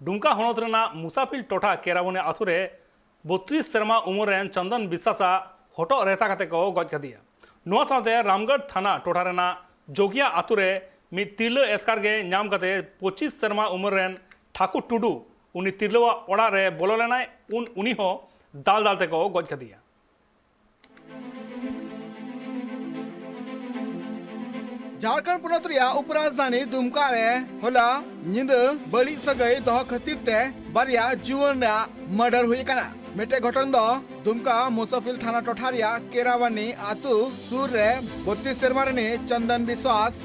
डुमका हनत रेना मुसाफिल टोठा केराबने आथुरे 32 सेरमा उमरेन चंदन विश्वासा हटो रेता कते को गज कदिया नोआ साथे रामगढ़ थाना टोठा रेना जोगिया आतुरे मि तिरलो एस्कार गे नाम कते 25 सेरमा उमरेन ठाकुर टुडू उनी तिरलोवा ओड़ा रे बोलो लेनाय उनी हो दाल दाल ते को गज कदिया झारखंड पुनत उपराजधानी दुमका रे होला निंद बड़ी सगई दह खातिर ते बारिया जुवन मर्डर हुई कना मेटे घटन दो दुमका मुसाफिल थाना टोठारिया केरावानी आतु सुर रे 32 सेरमा रे चंदन विश्वास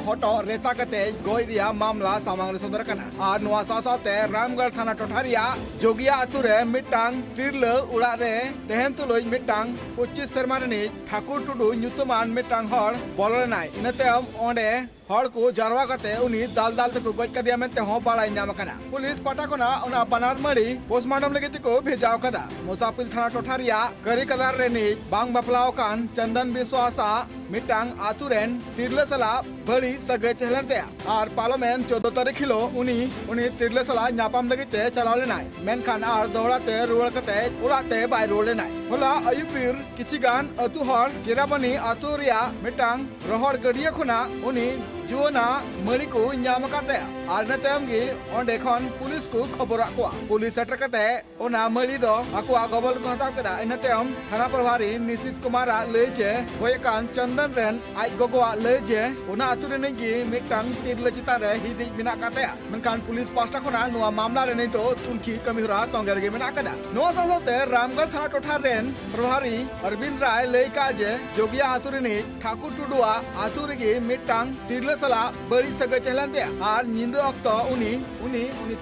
हटो रेता कते गोइरिया मामला सामांग रे सदर कना आर नोआ सासाते रामगढ़ थाना टोठारिया जोगिया आतु रे मिटांग तिरल उड़ा रे तेहन तुलोज मिटांग 25 सेरमा रे ठाकुर टुडू ᱧᱩᱛᱩᱢᱟᱱ मिटांग हर बोलनाय इनते ओंडे हर को जारवा कते उनी दाल दाल तक गज कदिया मेंते हो बाड़ाय नाम कना पुलिस पाटाकोना उना बनार मड़ी पोस्टमार्टम लगे को भेजाव कदा मुसाफिल थाना टोठारिया करी कदार रेनी बांग बपलाव कान चंदन विश्वासा मिटांग आतुरेन तिरले सला बड़ी सगे चहलनते आर पार्लियामेंट 14 तारीख हिलो उनी तिरले सला ᱧᱟᱯᱟᱢ लगिते चलाव लेनाय मेनखान आर दौड़ाते रुवाड़ कते उड़ाते बाय रोड लेनाय होला अयुपीर किछि गान अतु हर केराबनी आतु रिया मिटांग रोहड़ गडिया खुना उनी जुवना मणि को ᱧᱟᱢ काते आर नतेम गे ओंडे खन पुलिस को खबर आकोआ पुलिस सेटर कते ओना मणि दो आकोआ गबल को हताव कदा इनतेम थाना प्रभारी निशित कुमार लय जे होयकान चंदन रेन आज गोगोआ लय जे ओना आतु रे गे मिटांग तिरले चिता रे हिदि बिना काते मनखान पुलिस पास्टा खना नोआ मामला रे नै तो तुनखी कमिहरा तंगर गे बिना कदा नोआ सासाते रामगढ़ थाना टोठा रेन प्रभारी अरविंद राय लय का जे जोगिया आतु रे ठाकुर टुडुआ आतु रे गे मिटांग तिरले सला बड़ी सगे चहलनते आर निंद अक्तो उनी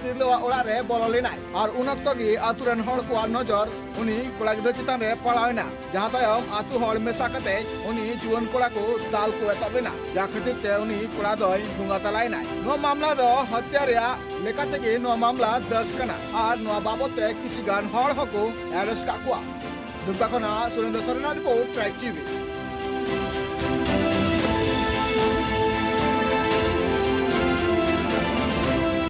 तिरलोवा ओड़ा रे बोलो लेनाय आर उन अक्तो गे आतु रेन हड़ को नजर उनी कोड़ा गिद्रा चितान रे पड़ावना जहां तायम आतु हड़ मेसा कते उनी जुवन कोड़ा को दाल को एतबलेना जा खातिर ते उनी कोड़ा दोय भुंगा तलायनाय नो मामला दो हत्या रे लेकाते गे नो मामला दर्ज कना आर नो बाबते किछि गान हड़ हको अरेस्ट काकुआ दुमका खना Surendra Sarna report tribe TV.